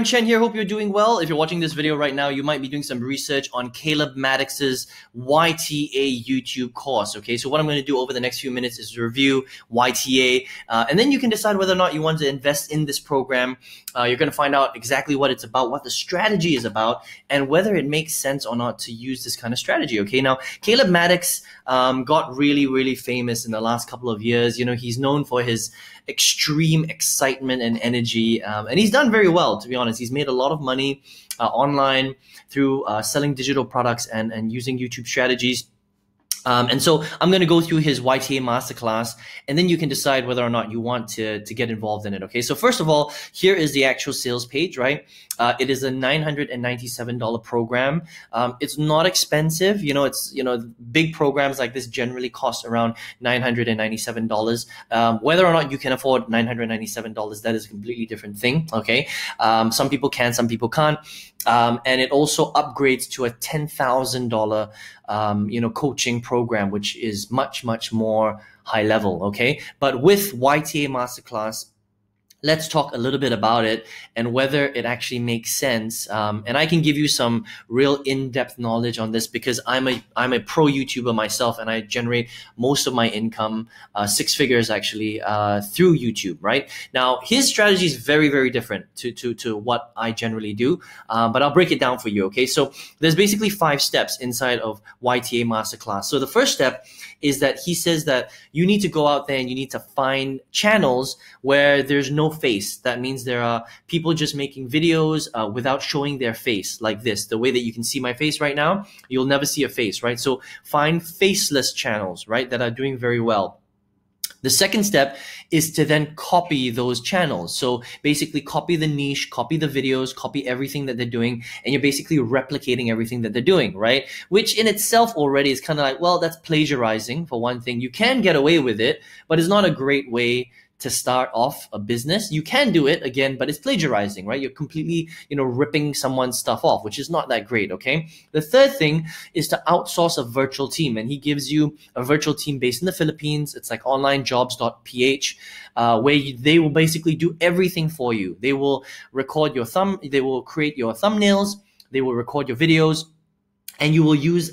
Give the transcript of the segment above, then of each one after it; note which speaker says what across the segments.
Speaker 1: friend Chen here. Hope you're doing well. If you're watching this video right now, you might be doing some research on Caleb Maddox's YTA YouTube course. Okay, so what I'm going to do over the next few minutes is review YTA, and then you can decide whether or not you want to invest in this program. You're going to find out exactly what it's about, what the strategy is about, and whether it makes sense or not to use this kind of strategy. Okay, now Caleb Maddox got really famous in the last couple of years. You know, he's known for his extreme excitement and energy, and he's done very well, to be honest. He's made a lot of money online through selling digital products and using YouTube strategies. And so I'm going to go through his YTA Masterclass, and then you can decide whether or not you want to get involved in it. Okay, so first of all, here is the actual sales page, right? It is a $997 program. It's not expensive. You know, big programs like this generally cost around $997. Whether or not you can afford $997, that is a completely different thing. Okay, some people can, some people can't. And it also upgrades to a $10,000 coaching program, which is much more high level. Okay, but with YTA Masterclass, let's talk a little bit about it and whether it actually makes sense. And I can give you some real in-depth knowledge on this because I'm a pro YouTuber myself, and I generate most of my income, 6 figures actually, through YouTube. Right now, his strategy is very different to what I generally do, but I'll break it down for you. Okay, so there's basically 5 steps inside of YTA Masterclass. So the first step is that he says that you need to go out there and you need to find channels where there's no face. That means there are people just making videos without showing their face, like this. The way that you can see my face right now, you'll never see a face, right? So find faceless channels, right, that are doing very well. The second step is to then copy those channels. So basically copy the niche, copy the videos, copy everything that they're doing, and you're basically replicating everything that they're doing, right? Which in itself already is kind of like, well, that's plagiarizing for one thing. You can get away with it, but it's not a great way to start off a business. You can do it again, but it's plagiarizing, right? You're completely, ripping someone's stuff off, which is not that great, okay? The third thing is to outsource a virtual team, and he gives you a virtual team based in the Philippines. It's like onlinejobs.ph, where they will basically do everything for you. They will record your they will create your thumbnails, they will record your videos, and you will use,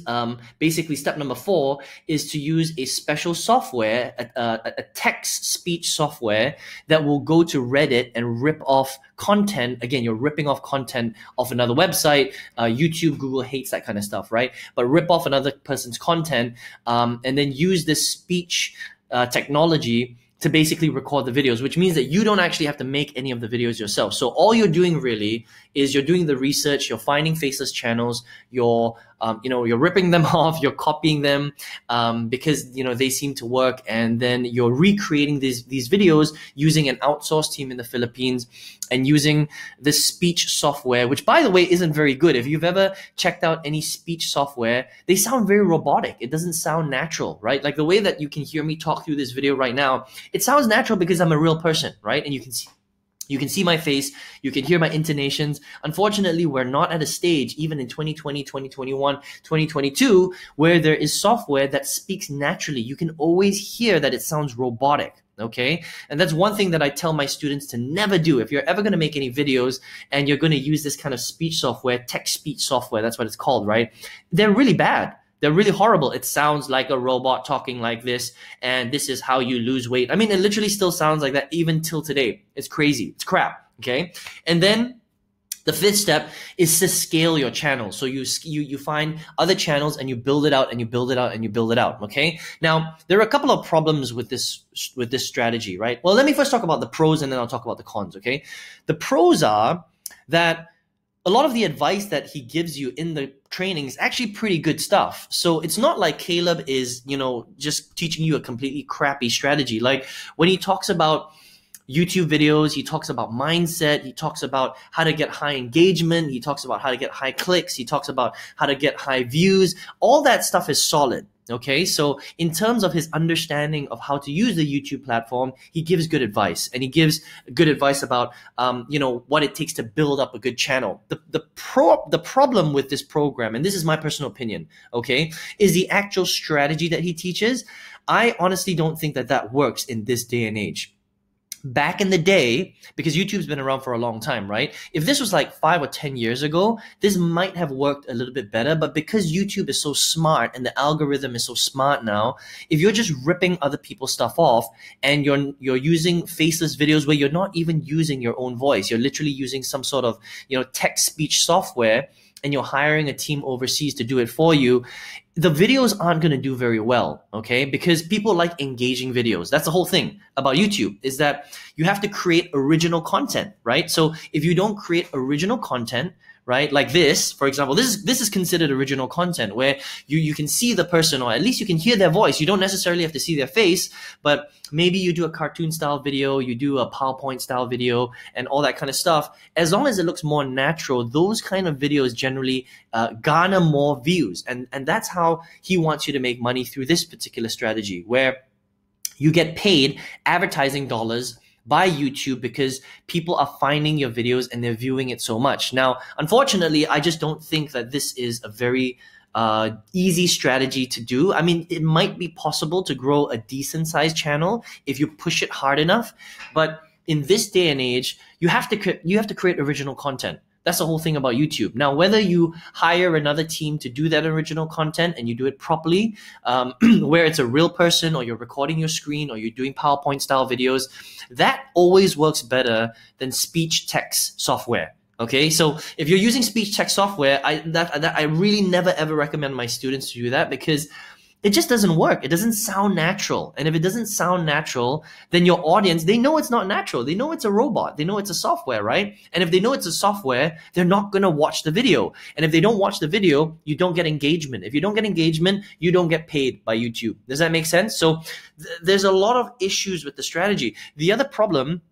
Speaker 1: basically step number 4 is to use a special software, a text-speech software that will go to Reddit and rip off content. Again, you're ripping off content off another website. YouTube, Google hates that kind of stuff, right? But rip off another person's content, and then use this speech technology to basically record the videos, which means that you don't actually have to make any of the videos yourself. So all you're doing really is you're doing the research, you're finding faceless channels, you're ripping them off, you're copying them because they seem to work, and then you're recreating these videos using an outsourced team in the Philippines and using this speech software, which by the way isn't very good. If you've ever checked out any speech software, they sound very robotic. It doesn't sound natural, right? Like the way that you can hear me talk through this video right now, it sounds natural because I'm a real person, right? And you can see my face, you can hear my intonations. Unfortunately, we're not at a stage, even in 2020, 2021, 2022, where there is software that speaks naturally. You can always hear that it sounds robotic, okay? And that's one thing that I tell my students to never do. If you're ever gonna make any videos and you're gonna use this kind of speech software, text-speech software, that's what it's called, right? They're really bad. They're really horrible. It sounds like a robot talking like this, and this is how you lose weight. I mean, it literally still sounds like that even till today. It's crazy. It's crap, okay? And then the 5th step is to scale your channel. So you find other channels and you build it out and you build it out and you build it out, okay? Now, there are a couple of problems with this strategy, right? Well, let me first talk about the pros and then I'll talk about the cons, okay? The pros are that a lot of the advice that he gives you in the training is actually pretty good stuff. So it's not like Caleb is, just teaching you a completely crappy strategy. Like when he talks about YouTube videos, he talks about mindset, he talks about how to get high engagement, he talks about how to get high clicks, he talks about how to get high views. All that stuff is solid. Okay, so in terms of his understanding of how to use the YouTube platform, he gives good advice, and he gives good advice about, what it takes to build up a good channel. The problem with this program, and this is my personal opinion, okay, is the actual strategy that he teaches. I honestly don't think that works in this day and age. back in the day, because YouTube's been around for a long time, right? If this was like 5 or 10 years ago, this might have worked a little bit better. But because YouTube is so smart and the algorithm is so smart now, if you're just ripping other people's stuff off and you're using faceless videos where you're not even using your own voice, you're literally using some sort of, text speech software, and you're hiring a team overseas to do it for you, the videos aren't going to do very well, okay? Because people like engaging videos. That's the whole thing about YouTube, is that you have to create original content, right? So if you don't create original content, right, like this, for example, this is considered original content, where you can see the person, or at least you can hear their voice. You don't necessarily have to see their face, but maybe you do a cartoon style video, you do a PowerPoint style video, and all that kind of stuff. As long as it looks more natural, those kind of videos generally garner more views. And that's how he wants you to make money through this particular strategy, where you get paid advertising dollars by YouTube because people are finding your videos and they're viewing it so much. Now, unfortunately, I just don't think that this is a very easy strategy to do. I mean, it might be possible to grow a decent sized channel if you push it hard enough, but in this day and age, you have to create original content. That's the whole thing about YouTube. Now, whether you hire another team to do that original content and you do it properly, where it's a real person, or you're recording your screen, or you're doing PowerPoint style videos, that always works better than speech text software. Okay, so if you're using speech text software, I really never ever recommend my students to do that, because it just doesn't work. It doesn't sound natural. And if it doesn't sound natural, then your audience, they know it's not natural. They know it's a robot. They know it's a software, right? And if they know it's a software, they're not going to watch the video. And if they don't watch the video, you don't get engagement. If you don't get engagement, you don't get paid by YouTube. Does that make sense? So there's a lot of issues with the strategy. The other problem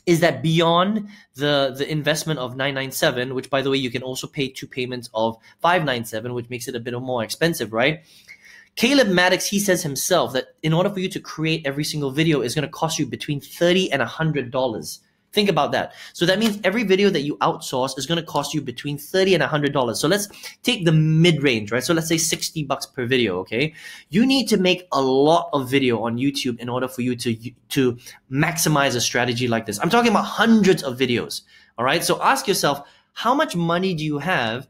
Speaker 1: is that beyond the investment of $997, which, by the way, you can also pay 2 payments of $597, which makes it a bit more expensive, right? Caleb Maddox, he says himself that in order for you to create every single video is going to cost you between $30 and $100. Think about that. So that means every video that you outsource is going to cost you between $30 and $100. So let's take the mid-range, right? So let's say $60 per video, okay? You need to make a lot of video on YouTube in order for you to maximize a strategy like this. I'm talking about hundreds of videos, all right? So ask yourself, how much money do you have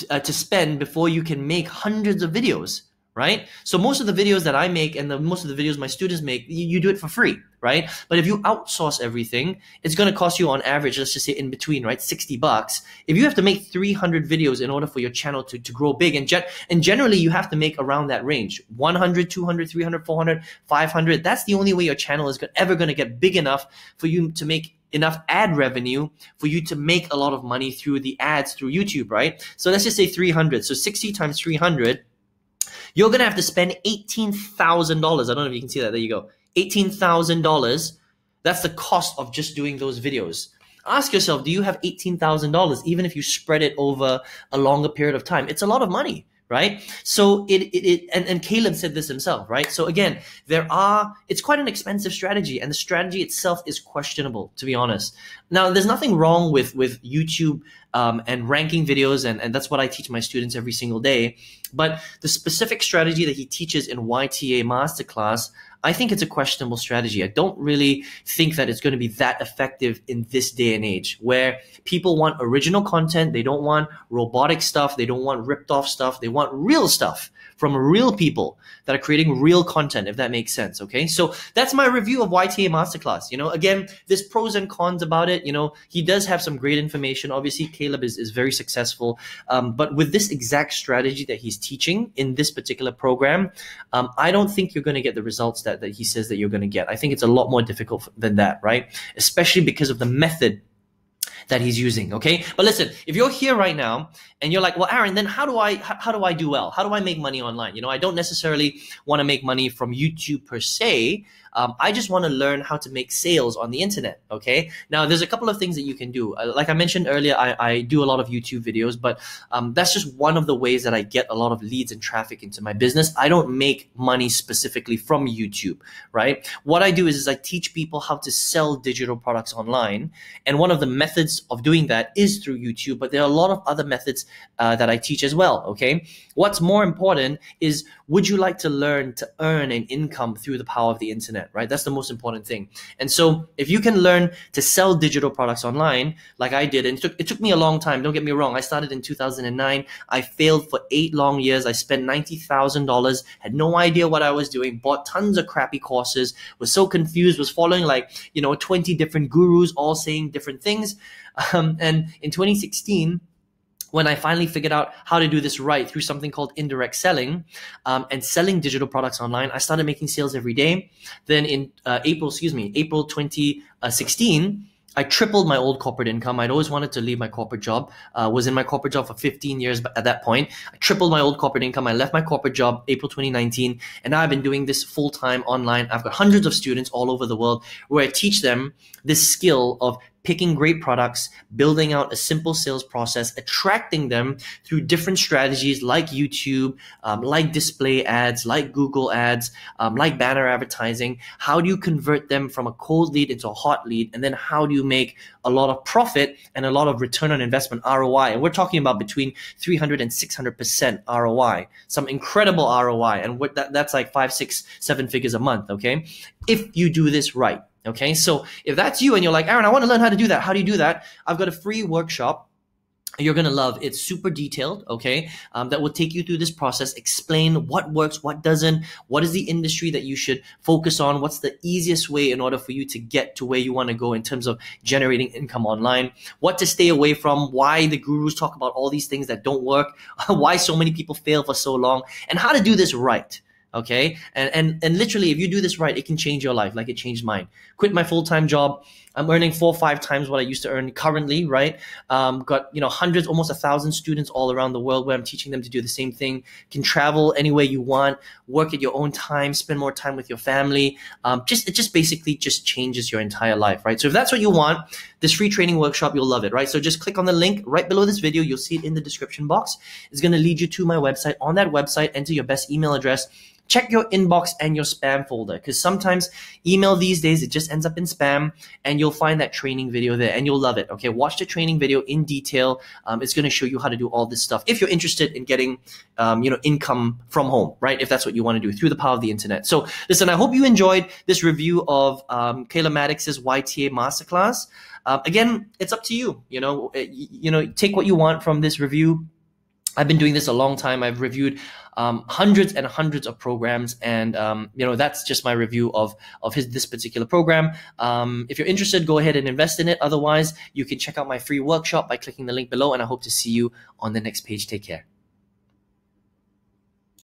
Speaker 1: to spend before you can make hundreds of videos, right? So most of the videos that I make and most of the videos my students make, you do it for free, right? But if you outsource everything, it's going to cost you on average, let's just say in between, right, $60. If you have to make 300 videos in order for your channel to grow big, and generally you have to make around that range, 100, 200, 300, 400, 500. That's the only way your channel is ever going to get big enough for you to make enough ad revenue for you to make a lot of money through the ads through YouTube, right? So let's just say 300. So 60 times 300, you're going to have to spend $18,000. I don't know if you can see that. There you go. $18,000. That's the cost of just doing those videos. Ask yourself, do you have $18,000 even if you spread it over a longer period of time? It's a lot of money, right? So and Caleb said this himself, right? So again, it's quite an expensive strategy, and the strategy itself is questionable, to be honest. Now, there's nothing wrong with YouTube and ranking videos, and that's what I teach my students every single day. But the specific strategy that he teaches in YTA Masterclass, I think it's a questionable strategy. I don't really think that it's going to be that effective in this day and age, where people want original content. They don't want robotic stuff. They don't want ripped off stuff. They want real stuff from real people that are creating real content, if that makes sense. Okay, so that's my review of YTA Masterclass. Again, there's pros and cons about it. He does have some great information. Obviously, Caleb is very successful, but with this exact strategy that he's teaching in this particular program, I don't think you're going to get the results that he says that you're going to get. I think it's a lot more difficult than that, right? Especially because of the method that he's using, okay? But listen, if you're here right now and you're like, well, Aaron, then how do I do well? How do I make money online? I don't necessarily want to make money from YouTube per se. I just want to learn how to make sales on the internet, okay? Now, there's a couple of things that you can do. Like I mentioned earlier, I do a lot of YouTube videos, but that's just one of the ways that I get a lot of leads and traffic into my business. I don't make money specifically from YouTube, right? What I do is I teach people how to sell digital products online. And one of the methods methods of doing that is through YouTube, but there are a lot of other methods that I teach as well, okay? What's more important is, would you like to learn to earn an income through the power of the internet, right? That's the most important thing. And so if you can learn to sell digital products online, like I did, and it took me a long time, don't get me wrong. I started in 2009. I failed for 8 long years. I spent $90,000, had no idea what I was doing, bought tons of crappy courses, was so confused, was following 20 different gurus, all saying different things. And in 2016, when I finally figured out how to do this right through something called indirect selling, and selling digital products online, I started making sales every day. Then in April 2016, I tripled my old corporate income. I'd always wanted to leave my corporate job. Was in my corporate job for 15 years at that point. I tripled my old corporate income. I left my corporate job April 2019, and now I've been doing this full-time online. I've got hundreds of students all over the world where I teach them this skill of picking great products, building out a simple sales process, attracting them through different strategies like YouTube, like display ads, like Google ads, like banner advertising. How do you convert them from a cold lead into a hot lead? And then how do you make a lot of profit and a lot of return on investment, ROI? And we're talking about between 300 and 600% ROI, some incredible ROI. And that's like 5, 6, 7 figures a month, okay? If you do this right. Okay, so if that's you and you're like, Aaron, I want to learn how to do that. How do you do that? I've got a free workshop you're going to love. It's super detailed, okay, that will take you through this process, explain what works, what doesn't, what is the industry that you should focus on, what's the easiest way in order for you to get to where you want to go in terms of generating income online, what to stay away from, why the gurus talk about all these things that don't work, why so many people fail for so long, and how to do this right. Okay. And literally, if you do this right, it can change your life like it changed mine. Quit my full-time job. I'm earning 4 or 5 times what I used to earn currently, right? Got, hundreds, almost 1,000 students all around the world where I'm teaching them to do the same thing. Can travel anywhere you want, work at your own time, spend more time with your family. It just basically just changes your entire life, right? So if that's what you want, this free training workshop, you'll love it, right? So just click on the link right below this video. You'll see it in the description box. It's going to lead you to my website. On that website, enter your best email address. Check your inbox and your spam folder, because sometimes email these days, it just ends up in spam, and you'll find that training video there and you'll love it. Okay, watch the training video in detail. It's going to show you how to do all this stuff if you're interested in getting income from home, right? If that's what you want to do through the power of the internet. So listen, I hope you enjoyed this review of Caleb Maddox's YTA Masterclass. Again, it's up to you. Take what you want from this review. I've been doing this a long time. I've reviewed hundreds and hundreds of programs, and that's just my review of this particular program. If you're interested, go ahead and invest in it. Otherwise, you can check out my free workshop by clicking the link below, and I hope to see you on the next page. Take care.